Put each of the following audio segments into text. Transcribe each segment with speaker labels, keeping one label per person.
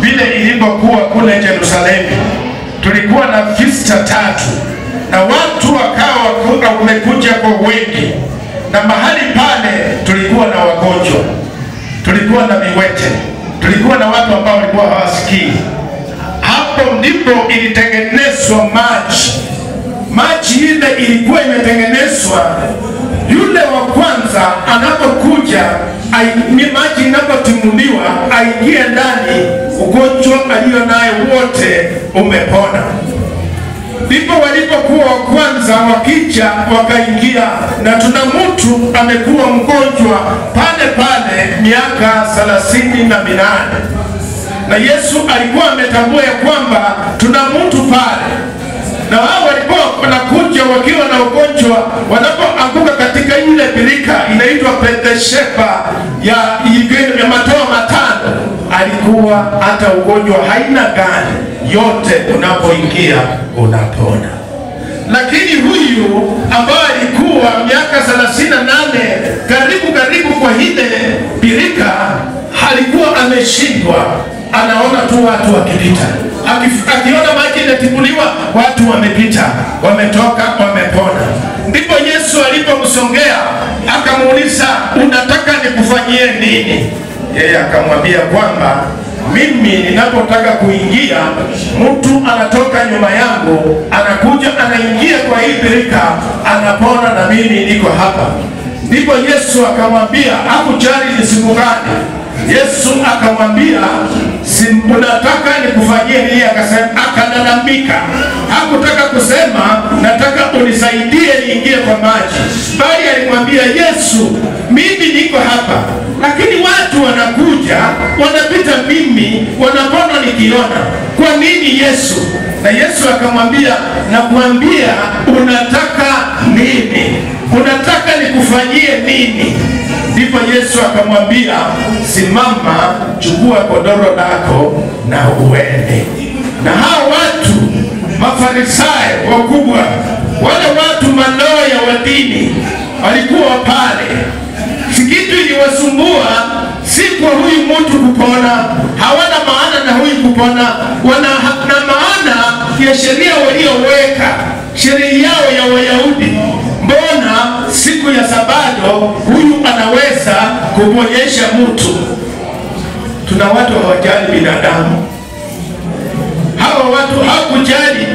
Speaker 1: vile ilipokuwa kule Yerusalemu, tulikuwa na vista 3 na watu wakawa wamekuja kwa wengi, na mahali pale tulikuwa na wagonjwa, tulikuwa na viwete, tulikuwa na watu ambao walikuwa hawasikii. Hapo ndipo ilitengenezwa maji ile ilikuwa imetengenezwa. Yule wa kwanza anapokuja, maji inapotimuliwa aingie ndani, ugonjwa alio naye wote umepona. Ndipo walipokuwa wa kwanza wakija wakaingia, na tuna mtu amekuwa mgonjwa pale miaka 38. Na Yesu alikuwa ametambua ya kwamba tuna mtu pale, na wao walikuwa wanakuja wakiwa na ugonjwa. Wanapoanguka katika ile birika inaitwa Bethesda ya matoa matano, alikuwa hata ugonjwa haina gani, yote unapoingia unapona. Lakini huyu ambaye alikuwa miaka 38 karibu kwa ile birika, alikuwa ameshindwa. Anaona tu watu wakipita, akiona maji inatimuliwa, watu wamepita, wametoka, wamepona. Ndipo Yesu alipomsongea akamuuliza, unataka nikufanyie nini? Yeye akamwambia kwamba mimi ninapotaka kuingia, mtu anatoka nyuma yangu, anakuja anaingia kwa hii birika, anapona, na mimi niko hapa. Ndipo Yesu akamwambia, hakujali ni siku gani. Yesu akamwambia, unataka nikufanyie nini? Akasema, akalalamika. Hakutaka kusema nataka unisaidie niingie kwa maji, bali alimwambia Yesu, mimi niko hapa, lakini watu wanakuja wanapita, mimi wanapona nikiona. Kwa nini Yesu? Na Yesu akamwambia, nakwambia unataka nini? Unataka nikufanyie nini? Ndipo Yesu akamwambia, simama, chukua godoro lako na uende. Na hao watu Mafarisayo wakubwa, wale watu maloya wa dini walikuwa pale. Kitu iliwasumbua si kwa huyu mtu kupona, hawana maana na huyu kupona, wana maana ya sheria walioweka, sheria yao ya Wayahudi. Mbona siku ya Sabato huyu anaweza kuponyesha mtu? Tuna watu hawajali binadamu. Hawa watu hawakujali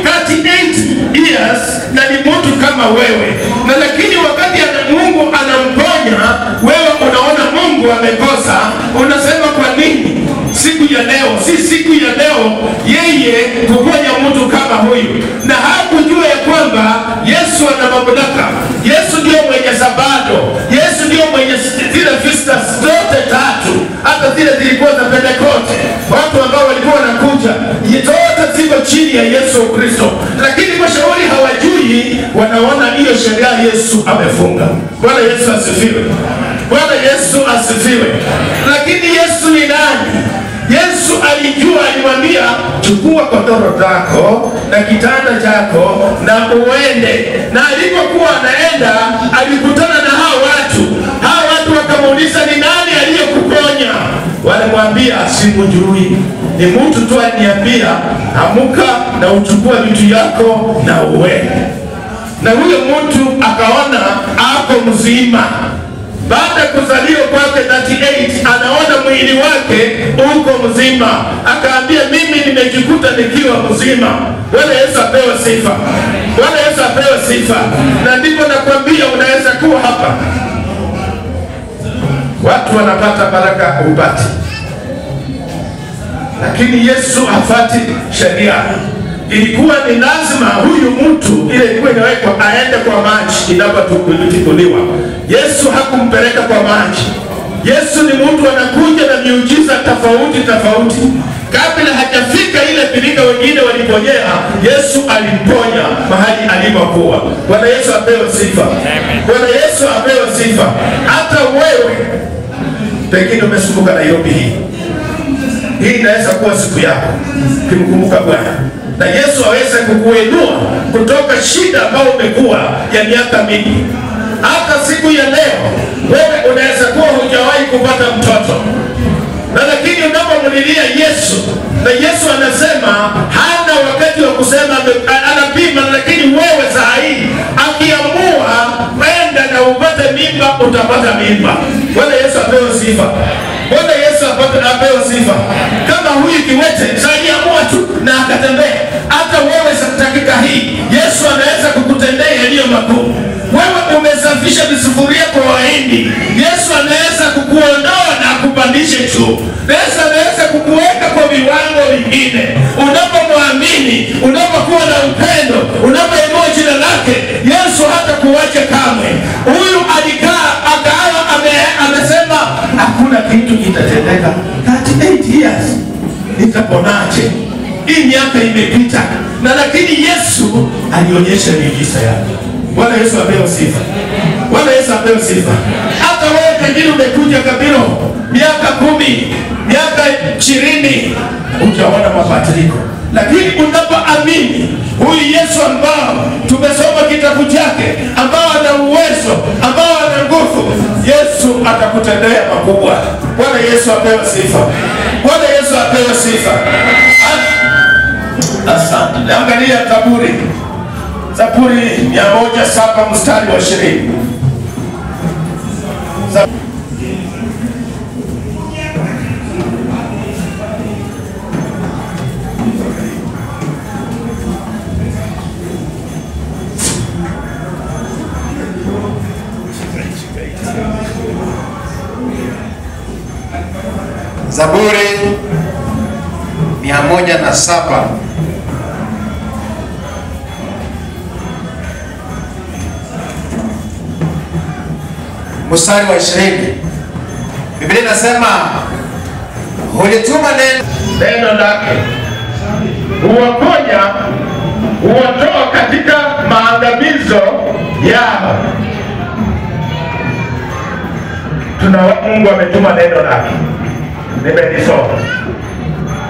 Speaker 1: 38 years na ni mtu kama wewe, na lakini wakati Mungu anamponya, wewe unaona Mungu amekosa, unasema kwa nini? Siku ya leo si siku ya leo yeye kuponya mtu kama huyu. Na hakujua ya kwamba Yesu ana mamlaka. Yesu ndio mwenye Sabato, Yesu ndio mwenye zile vista zote 3, hata zile zilikuwa za Pentekoste. Watu ambao walikuwa wanakuja, zote ziko chini ya Yesu Kristo, lakini kwa shauri hawajui, wanaona hiyo sheria Yesu amefunga. Bwana Yesu asifiwe. Bwana Yesu asifiwe. Lakini Yesu ni nani? Yesu alijua, alimwambia, chukua godoro lako na kitanda chako na uende. Na alipokuwa anaenda, alikutana na hao watu. Hao watu wakamuuliza, ni nani aliyekuponya? Walimwambia, simjui, ni mtu tu aliniambia, amuka na uchukue vitu yako na uende. Na huyo mtu akaona ako mzima. Baada kuzaliwa kwake 38, anaona mwili wake uko mzima. Akaambia, mimi nimejikuta nikiwa mzima. Bwana Yesu apewe sifa. Bwana Yesu apewe sifa. Na ndipo nakwambia unaweza kuwa hapa, watu wanapata baraka upati, lakini Yesu hafati sheria. Ilikuwa ni lazima huyu mtu, ile ilikuwa inawekwa, aende kwa maji inapotukuliwa. Yesu hakumpeleka kwa maji. Yesu ni mtu anakuja na miujiza tofauti. Kabla hajafika ile birika wengine waliponyea, Yesu alimponya mahali alipokuwa. Bwana Yesu apewe sifa. Bwana Yesu apewe sifa. Hata wewe pengine umesumbuka Nairobi hii inaweza kuwa siku yako kimkumbuka Bwana, na Yesu aweze kukuinua kutoka shida ambayo umekuwa ya miaka mingi. Hata siku ya leo wewe unaweza kuwa hujawahi kupata mtoto, na lakini unapomlilia Yesu Na Yesu anasema hana wakati wa kusema anapima, lakini wewe saa hii akiamua enda na upate mimba, utapata mimba. Bwana Yesu apewe sifa. Bwana Yesu apewe sifa. Kama huyu kiwete aliamua tu na akatembea, hata wewe dakika hii Yesu anaweza kukutendea yaliyo makuu. Wewe umesafisha visufuria kwa Wahindi, Yesu anaweza kukuondoa na kupandisha juu. Yesu anaweza kukuweka kwa viwango vingine. Unapomwamini, unapokuwa na upendo, unapoinua jina lake, Yesu hata kuacha kamwe. Huyu alikaa akawa amesema hakuna kitu kitatendeka. 38 years nitaponaje? Hii miaka imepita, na lakini Yesu alionyesha miujiza yake. Bwana Yesu apewe sifa. Bwana Yesu apewe sifa. Hata wewe pengine umekuja Kabiro miaka 10, miaka 20 hujaona mabadiliko, lakini unapoamini huyu Yesu ambao tumesoma kitabu chake, ambao ana uwezo, ambao ana nguvu, Yesu atakutendea makubwa. Bwana Yesu apewe sifa. Bwana Yesu apewe sifa. Asante. Angalia Zaburi 107 mstari wa 20.
Speaker 2: Zaburi 107 mstari wa 20. Biblia inasema hulituma
Speaker 1: neno lake, huwaponya, huwatoa katika maangamizo yao. Mungu ametuma neno lake. Nimelisoma.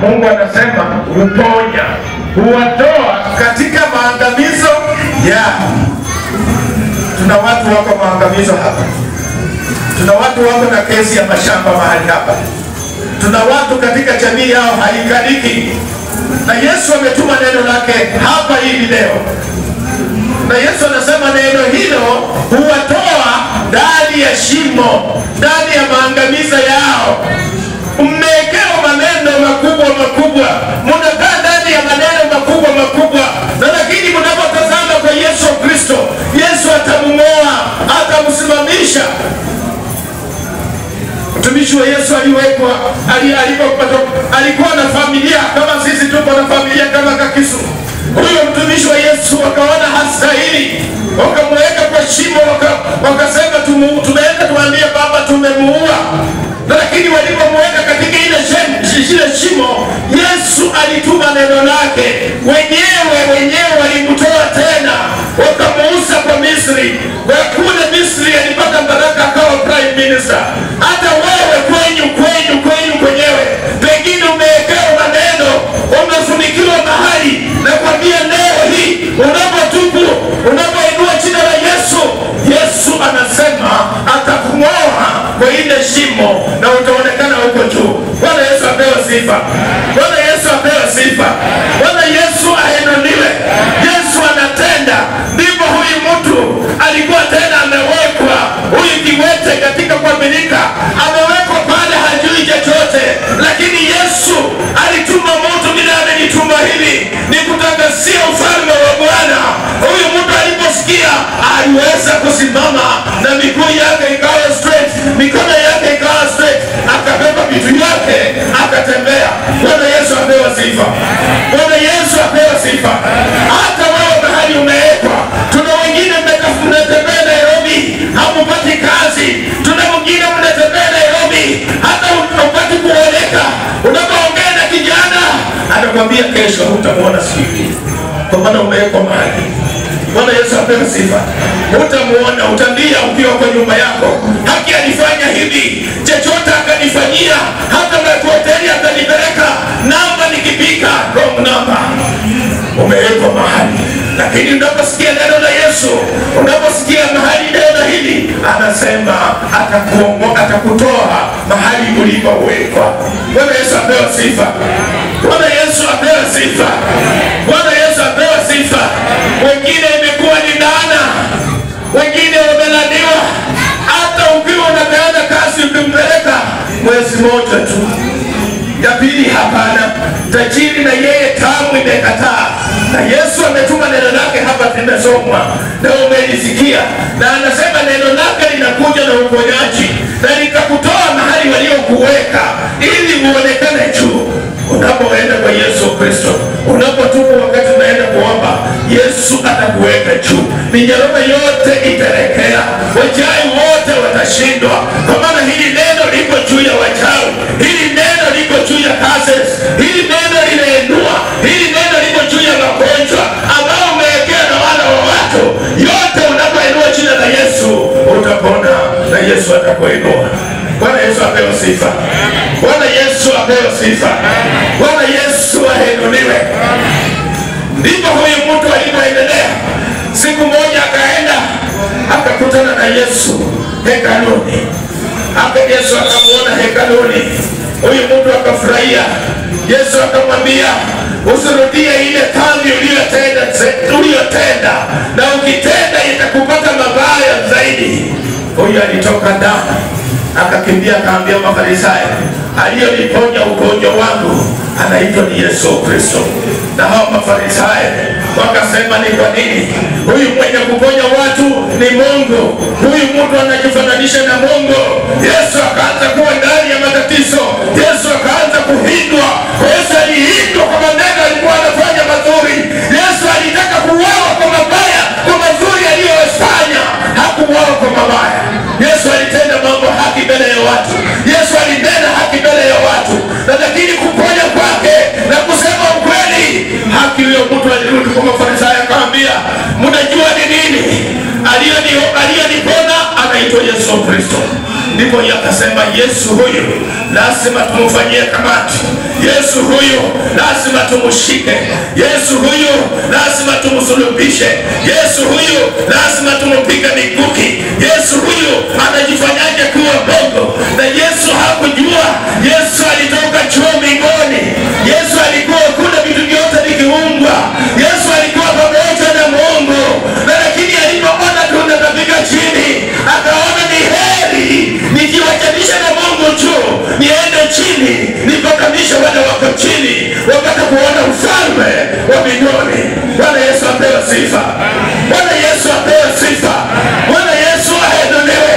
Speaker 1: Mungu anasema huponya, huwatoa katika maangamizo yao. Tuna watu wako maangamizo hapa. Tuna watu wako na kesi ya mashamba mahali hapa. Tuna watu katika jamii yao haikaliki, na Yesu ametuma neno lake hapa hivi leo. Na Yesu anasema neno hilo huwatoa ndani ya shimo, ndani ya maangamizo yao. Mmewekewa maneno makubwa, mnakaa ndani ya maneno makubwa, na lakini mnapotazama kwa Yesu Kristo, Yesu atamng'oa, atamsimamisha. Mtumishi wa Yesu alikuwa na familia kama sisi tuko na familia kama Kakisu. Huyo mtumishi wa Yesu wakaona hastahili, wakamweka kwa shimo, wakasema tumeenda tuambie baba tumemuua. Lakini walipomweka katika ile shimo, Yesu alituma neno lake. Wenyewe walimtoa tena, wakamuuza kwa Misri. Kwa kule Misri alipata baraka akawa prime minister. Hata wewe kwenyu kwenyewe pengine umewekewa maneno, umefunikiwa mahali, na kwambia leo hii unapotubu, unapoinua jina la Yesu, Yesu anasema atakung'oa kwa ile shimo na utaonekana huko juu. Bwana Yesu apewe sifa. Bwana Yesu apewe sifa. Bwana Yesu ahenuliwe. Yesu anatenda. Ndipo huyu mtu alikuwa tena amewekwa, huyu kiwete katika kuaminika, amewekwa pale hajui chochote, lakini Yesu alituma mtu bila amenituma hivi ni kutangazia ufalme wa Bwana. Huyu mtu aliposikia aliweza kusimama na miguu yake ikawa straight, mikono yake ikawa straight, akabeba vitu yake akatembea. Bwana Yesu apewe sifa. Bwana Yesu apewe sifa. Hata wewe mahali umewekwa, tuna wengine mnatembea Nairobi hamupati kazi, tuna wengine mnatembea Nairobi hata upati kuoleka. Unapoongea na kijana anakuambia kesho utamuona siku, kwa maana umewekwa mahali. Bwana Yesu apewe sifa. Utamuona, utalia ukiwa kwa nyumba yako, haki alifanya hivi, chochote akanifanyia, hata hoteli akanipeleka, namba nikipika wrong number. Umewekwa mahali, lakini unaposikia neno la Yesu, unaposikia mahali neno hili, anasema atakutoa mahali ulipowekwa. Bwana Yesu apewe sifa. Bwana sifa. Bwana Yesu apewe sifa. Wengine imekuwa ni laana, wengine wamelaniwa. Hata ukiwa unapeana kazi ukimpeleka mwezi mmoja tu, ya pili hapana. Tajiri na yeye tamu imekataa. Na Yesu ametuma neno lake hapa, tumesomwa na umelisikia, na anasema neno lake linakuja na uponyaji na litakutoa mahali waliokuweka ili uonekane juu. Unapoenda kwa Yesu Kristo, unapotubu, wakati unaenda kuomba, Yesu atakuweka juu. Minyororo yote itarekea, wachawi wote watashindwa, kwa maana hili neno liko juu ya wachawi, hili neno liko juu ya kazi, hili neno linainua, hili neno liko juu ya magonjwa ambao umewekea na wana wa watu. Yote unapoinua jina la Yesu utapona, na Yesu atakuinua. Bwana Yesu apewe sifa. Bwana Yesu apewe sifa. Bwana Yesu ahenuliwe. Ndipo huyu mtu alipoendelea. Siku moja akaenda akakutana na Yesu hekaluni. Hapa Yesu akamuona hekaluni. Huyu mtu akafurahia. Yesu akamwambia, usirudie ile dhambi uliyotenda, na ukitenda itakupata mabaya zaidi. Huyu alitoka ndani akakimbia akaambia Mafarisayo, aliyoniponya ugonjwa wangu anaitwa ni Yesu Kristo. Na hao Mafarisayo wakasema, ni kwa nini? Huyu mwenye kuponya watu ni Mungu, huyu mtu anajifananisha na Mungu. Yesu akaanza kuwa ndani ya matatizo. Yesu akaanza kuhindwa. Yesu alihindwa kwa maneno alikuwa anafanya mazuri. Yesu alitaka kuuawa kwa mabaya, kwa mazuri aliyofanya. Hakuuawa kwa mabaya. Yesu alitenda mambo haki mbele ya watu. Yesu alinena haki mbele ya watu. Na lakini kuponya kwake na kusema ukweli, haki, huyo mtu alirudi kwa Mafarisayo akaambia, mnajua ni nini? Aliyonipona anaitwa Yesu Kristo. Ndipo yakasema, Yesu huyu lazima tumfanyie kamati. Yesu huyu lazima tumushike. Yesu huyu lazima tumsulubishe. Yesu huyu lazima tumpige mikuki. Yesu huyu anajifanyaje kuwa Mungu? Na Yesu hakujua Yesu alitoka juu mbinguni. Yesu alikuwa kuna vitu vyote vikiumbwa. Yesu alikuwa pamoja na Mungu. Na lakini alipoona tunatafika chini, akaona ni heri nikiwachanisha na Mungu juu, niende chini nipatanishe wale wako chini, wapata kuona ufalme wa mbinguni. Bwana Yesu apewe sifa. Bwana Yesu apewe sifa. Bwana Yesu ahenuliwe.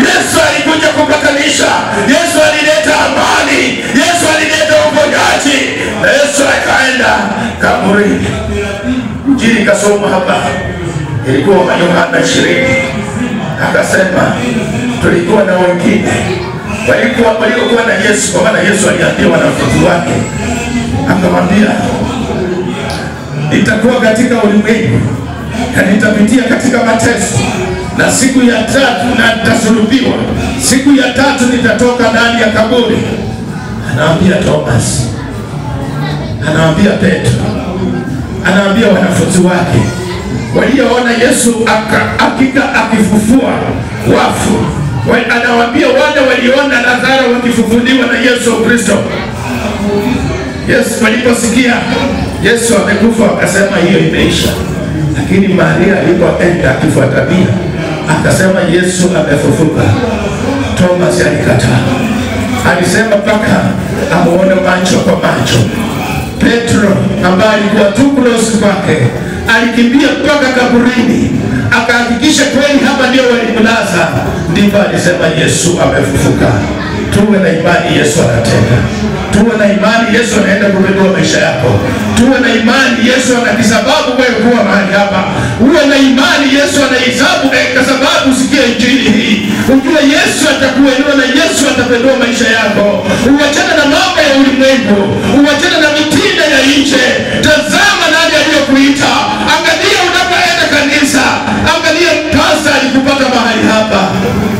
Speaker 1: Yesu alikuja kupatanisha. Yesu alileta amani. Yesu alileta uponyaji. Na Yesu akaenda kaburini. Injili kasoma hapa, ilikuwa Yohana 20. Akasema tulikuwa na wengine waliokuwa na Yesu, kwa maana Yesu aliambia wanafunzi wake, akamwambia, nitakuwa katika ulimwengu na nitapitia katika mateso, na siku ya tatu na nitasulubiwa, siku ya tatu nitatoka ndani ya kaburi. Anaambia Thomas, anaambia Petro, anaambia wanafunzi wake walioona Yesu hakika akifufua wafu. Anawaambia wale waliona Lazaro wakifufuliwa na Yesu Kristo. Yesu waliposikia Yesu amekufa akasema hiyo imeisha. Lakini Maria alipoenda akifuatabia akasema Yesu amefufuka. Thomas alikataa. Alisema mpaka amuone macho kwa macho. Petro ambaye alikuwa too close kwake alikimbia mpaka kaburini akahakikisha kweli hapa ndio walimlaza. Ndipo alisema Yesu amefufuka. Tuwe na imani Yesu anatenda. Tuwe na imani Yesu anaenda kubadili maisha yako. Tuwe na imani Yesu anakisababu wewe kuwa mahali hapa. Uwe na imani Yesu anahesabu kwa sababu sikia injili hii. Ujue Yesu atakuinua na Yesu atapendua maisha yako. Uachane na mambo ya ulimwengu. Uachane na mitindo ya nje. Tazama nani aliyokuita. Angalia unapoenda kanisa. Angalia pasta alikupata mahali hapa.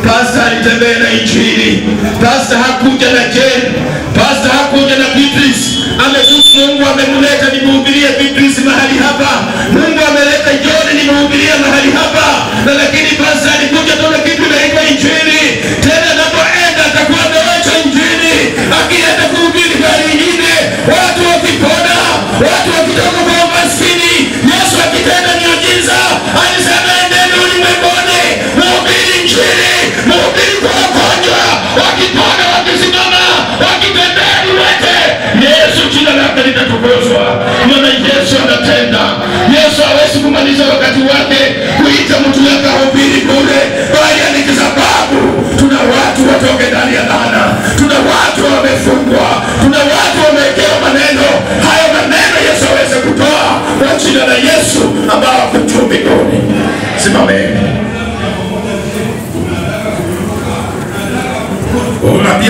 Speaker 1: Pasta alitembea na injili. Pasta hakuja na Jen. Pasta hakuja na Beatrice. Mungu amemuleta nimhubirie Beatrice mahali hapa. Mungu ameleta John nimhubirie mahali hapa. Na lakini pasta alikuja tuna kitu inaitwa injili. Tena anapoenda atakuwa amewacha injili. Akienda kuhubiri mahali nyingine, watu wakipona, watu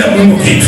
Speaker 1: kumwambia Mungu kitu.